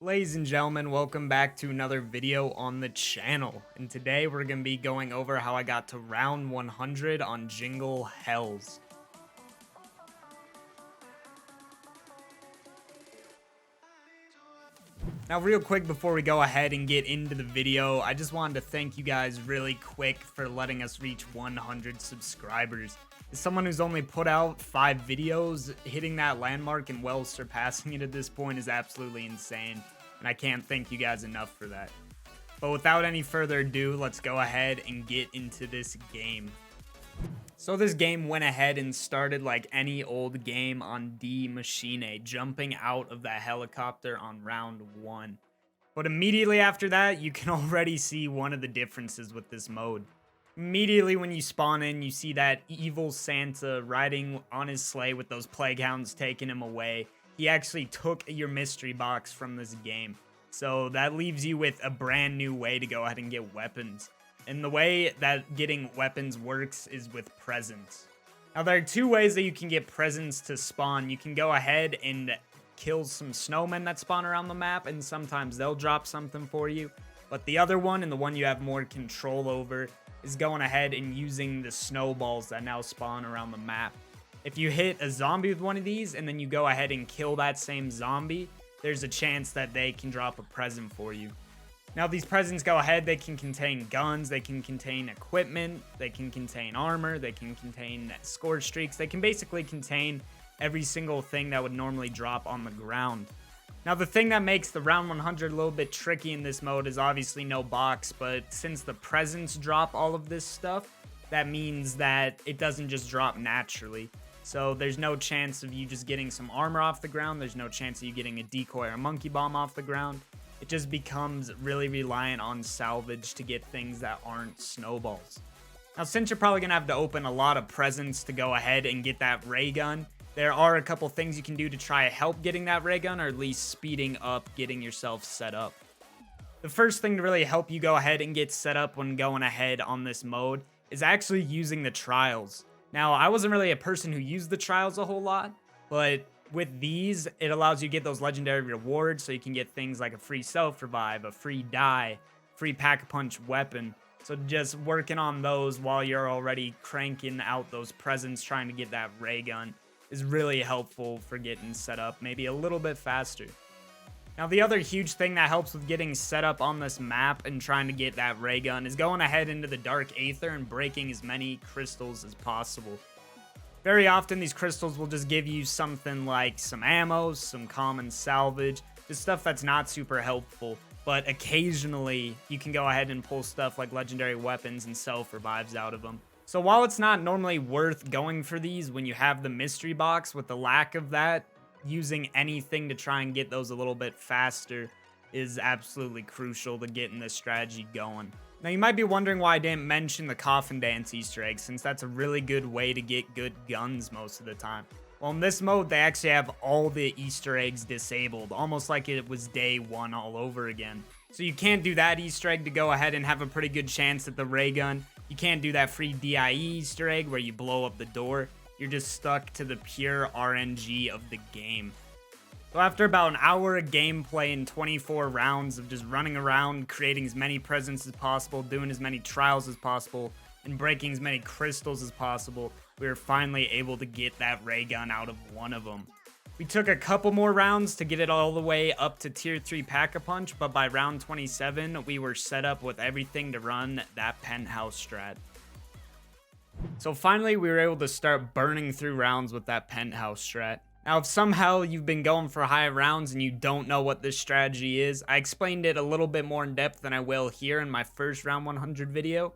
Ladies and gentlemen, welcome back to another video on the channel. And today we're going to be going over how I got to round 100 on Jingle HELLS. Now, real quick before we go ahead and get into the video, I just wanted to thank you guys really quick for letting us reach 100 subscribers. As someone who's only put out 5 videos, hitting that landmark and well surpassing it at this point is absolutely insane. And I can't thank you guys enough for that. But without any further ado, let's go ahead and get into this game. So this game went ahead and started like any old game on D Machine, jumping out of that helicopter on round 1. But immediately after that, you can already see one of the differences with this mode. Immediately when you spawn in, you see that evil Santa riding on his sleigh with those plague hounds taking him away. He actually took your mystery box from this game. So that leaves you with a brand new way to go ahead and get weapons. And the way that getting weapons works is with presents. Now, there are 2 ways that you can get presents to spawn. You can go ahead and kill some snowmen that spawn around the map, and sometimes they'll drop something for you. But the other one, and the one you have more control over, is going ahead and using the snowballs that now spawn around the map. If you hit a zombie with one of these, and then you go ahead and kill that same zombie, there's a chance that they can drop a present for you. Now, these presents go ahead, they can contain guns, they can contain equipment, they can contain armor, they can contain score streaks, they can basically contain every single thing that would normally drop on the ground. Now, the thing that makes the round 100 a little bit tricky in this mode is obviously no box, but since the presents drop all of this stuff, that means that it doesn't just drop naturally. So there's no chance of you just getting some armor off the ground, there's no chance of you getting a decoy or a monkey bomb off the ground. It just becomes really reliant on salvage to get things that aren't snowballs. Now, since you're probably going to have to open a lot of presents to go ahead and get that ray gun, there are a couple things you can do to try to help getting that ray gun, or at least speeding up getting yourself set up. The first thing to really help you go ahead and get set up when going ahead on this mode is actually using the trials. Now, I wasn't really a person who used the trials a whole lot, but with these, it allows you to get those legendary rewards, so you can get things like a free self-revive, a free die, free pack-a-punch weapon. So just working on those while you're already cranking out those presents trying to get that ray gun is really helpful for getting set up maybe a little bit faster. Now, the other huge thing that helps with getting set up on this map and trying to get that ray gun is going ahead into the dark aether and breaking as many crystals as possible. Very often, these crystals will just give you something like some ammo, some common salvage, just stuff that's not super helpful. But occasionally, you can go ahead and pull stuff like legendary weapons and self-revives out of them. So while it's not normally worth going for these when you have the mystery box, with the lack of that, using anything to try and get those a little bit faster is absolutely crucial to getting this strategy going. Now, you might be wondering why I didn't mention the coffin dance Easter egg, since that's a really good way to get good guns most of the time. Well, in this mode, they actually have all the Easter eggs disabled, almost like it was day 1 all over again. So you can't do that Easter egg to go ahead and have a pretty good chance at the ray gun. You can't do that free DIE Easter egg where you blow up the door. You're just stuck to the pure RNG of the game. So after about an hour of gameplay and 24 rounds of just running around, creating as many presents as possible, doing as many trials as possible, and breaking as many crystals as possible, we were finally able to get that ray gun out of one of them. We took a couple more rounds to get it all the way up to tier 3 pack-a-punch, but by round 27, we were set up with everything to run that penthouse strat. So finally, we were able to start burning through rounds with that penthouse strat. Now, if somehow you've been going for high rounds and you don't know what this strategy is, I explained it a little bit more in depth than I will here in my first round 100 video.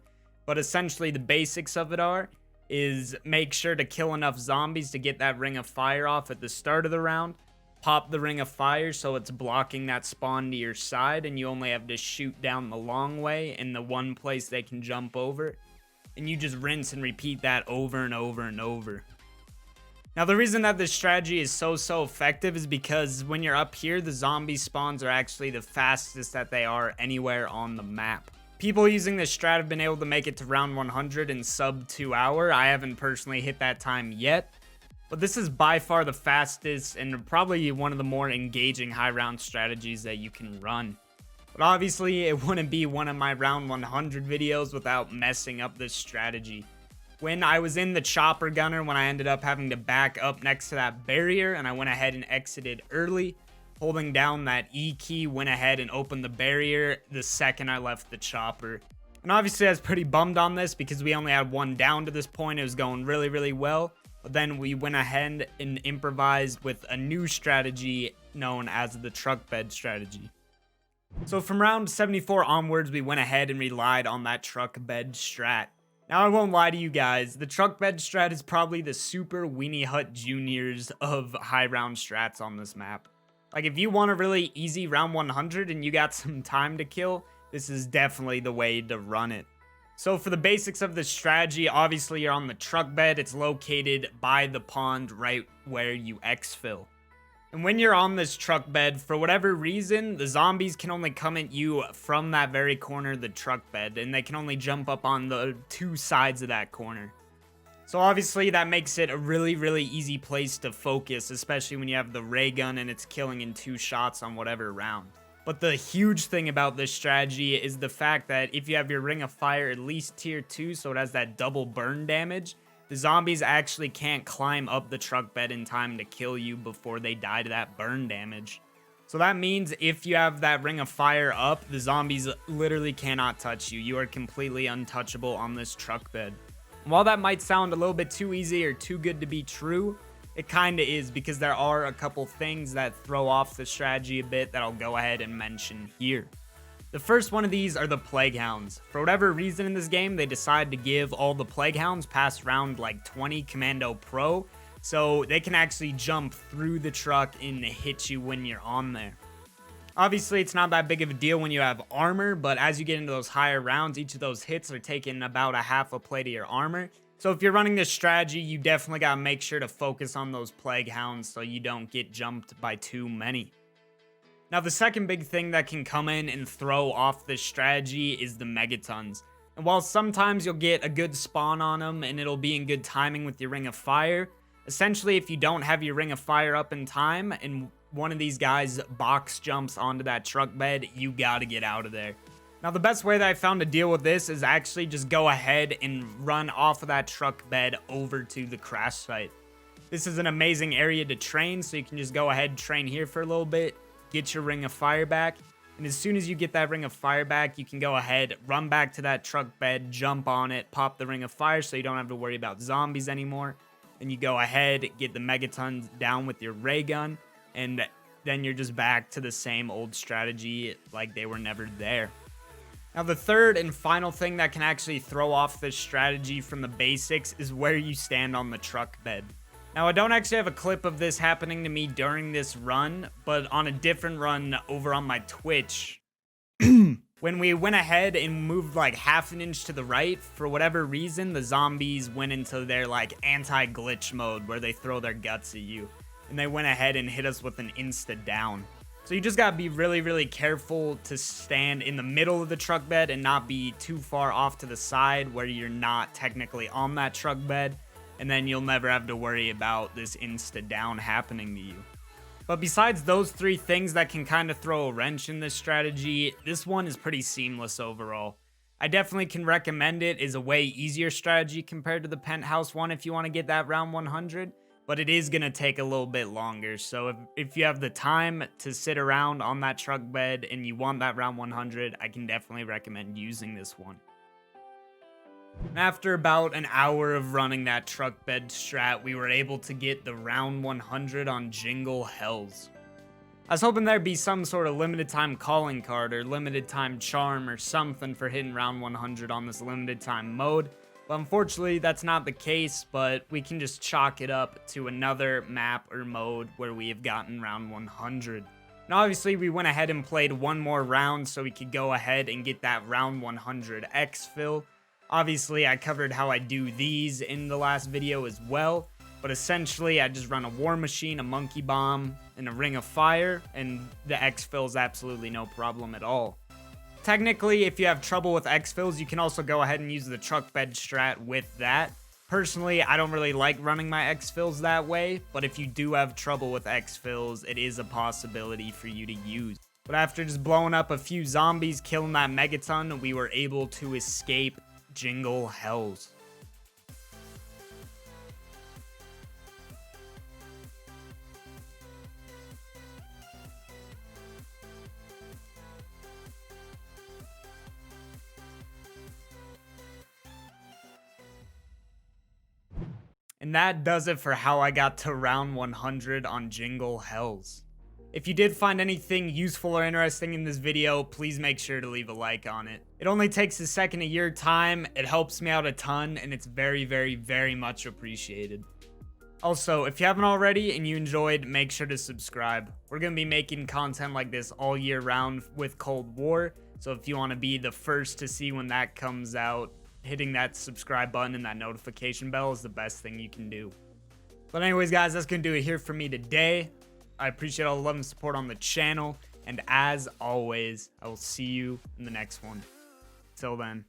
But essentially, the basics of it is make sure to kill enough zombies to get that ring of fire off at the start of the round. Pop the ring of fire so it's blocking that spawn to your side, and you only have to shoot down the long way in the one place they can jump over. And you just rinse and repeat that over and over and over. Now, the reason that this strategy is so effective is because when you're up here, the zombie spawns are actually the fastest that they are anywhere on the map. People using this strat have been able to make it to round 100 in sub 2 hour. I haven't personally hit that time yet, But this is by far the fastest and probably one of the more engaging high round strategies that you can run. But obviously it wouldn't be one of my round 100 videos without messing up this strategy. When I was in the chopper gunner, when I ended up having to back up next to that barrier and I went ahead and exited early, holding down that E key went ahead and opened the barrier the second I left the chopper. And obviously I was pretty bummed on this because we only had one down to this point. It was going really, really well. But then we went ahead and improvised with a new strategy known as the truck bed strategy. So from round 74 onwards, we went ahead and relied on that truck bed strat. Now, I won't lie to you guys, the truck bed strat is probably the super weenie hut juniors of high round strats on this map. Like, if you want a really easy round 100 and you got some time to kill, this is definitely the way to run it. So for the basics of the strategy, obviously you're on the truck bed. It's located by the pond right where you exfil. And when you're on this truck bed, for whatever reason, the zombies can only come at you from that very corner of the truck bed, and they can only jump up on the two sides of that corner. So obviously that makes it a really, really easy place to focus, especially when you have the ray gun and it's killing in 2 shots on whatever round. But the huge thing about this strategy is the fact that if you have your ring of fire at least tier 2, so it has that double burn damage, the zombies actually can't climb up the truck bed in time to kill you before they die to that burn damage. So that means if you have that ring of fire up, the zombies literally cannot touch you. You are completely untouchable on this truck bed. And while that might sound a little bit too easy or too good to be true, it kind of is, because there are a couple things that throw off the strategy a bit that I'll go ahead and mention here. The first one of these are the Plague Hounds. For whatever reason in this game, they decided to give all the Plague Hounds past round like 20 Commando Pro, so they can actually jump through the truck and hit you when you're on there. Obviously, it's not that big of a deal when you have armor, but as you get into those higher rounds, each of those hits are taking about a half a plate of your armor. So if you're running this strategy, you definitely got to make sure to focus on those Plague Hounds so you don't get jumped by too many. Now, the second big thing that can come in and throw off this strategy is the Megatons. And while sometimes you'll get a good spawn on them and it'll be in good timing with your Ring of Fire, essentially if you don't have your Ring of Fire up in time and one of these guys box jumps onto that truck bed, you gotta get out of there. Now, the best way that I found to deal with this is actually just go ahead and run off of that truck bed over to the crash site. This is an amazing area to train, so you can just go ahead and train here for a little bit, get your Ring of Fire back, and as soon as you get that Ring of Fire back, you can go ahead, run back to that truck bed, jump on it, pop the Ring of Fire so you don't have to worry about zombies anymore. Then you go ahead, get the Megatons down with your ray gun, and then you're just back to the same old strategy like they were never there. Now, the third and final thing that can actually throw off this strategy from the basics is where you stand on the truck bed. Now, I don't actually have a clip of this happening to me during this run, but on a different run over on my Twitch, when we went ahead and moved like half an inch to the right, for whatever reason, the zombies went into their like anti-glitch mode where they throw their guts at you, and they went ahead and hit us with an insta down. So you just gotta be really, really careful to stand in the middle of the truck bed and not be too far off to the side where you're not technically on that truck bed, and then you'll never have to worry about this insta down happening to you. But besides those 3 things that can kind of throw a wrench in this strategy, this one is pretty seamless overall. I definitely can recommend it as a way easier strategy compared to the Penthouse one if you want to get that round 100, but it is going to take a little bit longer. So if you have the time to sit around on that truck bed and you want that round 100, I can definitely recommend using this one. After about an hour of running that truck bed strat, we were able to get the round 100 on Jingle HELLS. I was hoping there'd be some sort of limited time calling card or limited time charm or something for hitting round 100 on this limited time mode, but unfortunately that's not the case, but we can just chalk it up to another map or mode where we have gotten round 100. And obviously we went ahead and played one more round so we could go ahead and get that round 100 Exfil. Obviously, I covered how I do these in the last video as well, but essentially I just run a war machine, a monkey bomb, and a ring of fire, and the Exfil is absolutely no problem at all. Technically, if you have trouble with Exfils, you can also go ahead and use the truck bed strat with that. Personally, I don't really like running my Exfils that way, but if you do have trouble with Exfils, it is a possibility for you to use. But after just blowing up a few zombies, killing that Megaton, we were able to escape Jingle HELLS. And that does it for how I got to round 100 on Jingle HELLS. If you did find anything useful or interesting in this video, please make sure to leave a like on it. It only takes a second of your time, it helps me out a ton, and it's very, very, very much appreciated. Also, if you haven't already and you enjoyed, make sure to subscribe. We're going to be making content like this all year round with Cold War, so if you want to be the first to see when that comes out, hitting that subscribe button and that notification bell is the best thing you can do. But anyways, guys, that's going to do it here for me today. I appreciate all the love and support on the channel. And as always, I will see you in the next one. Till then.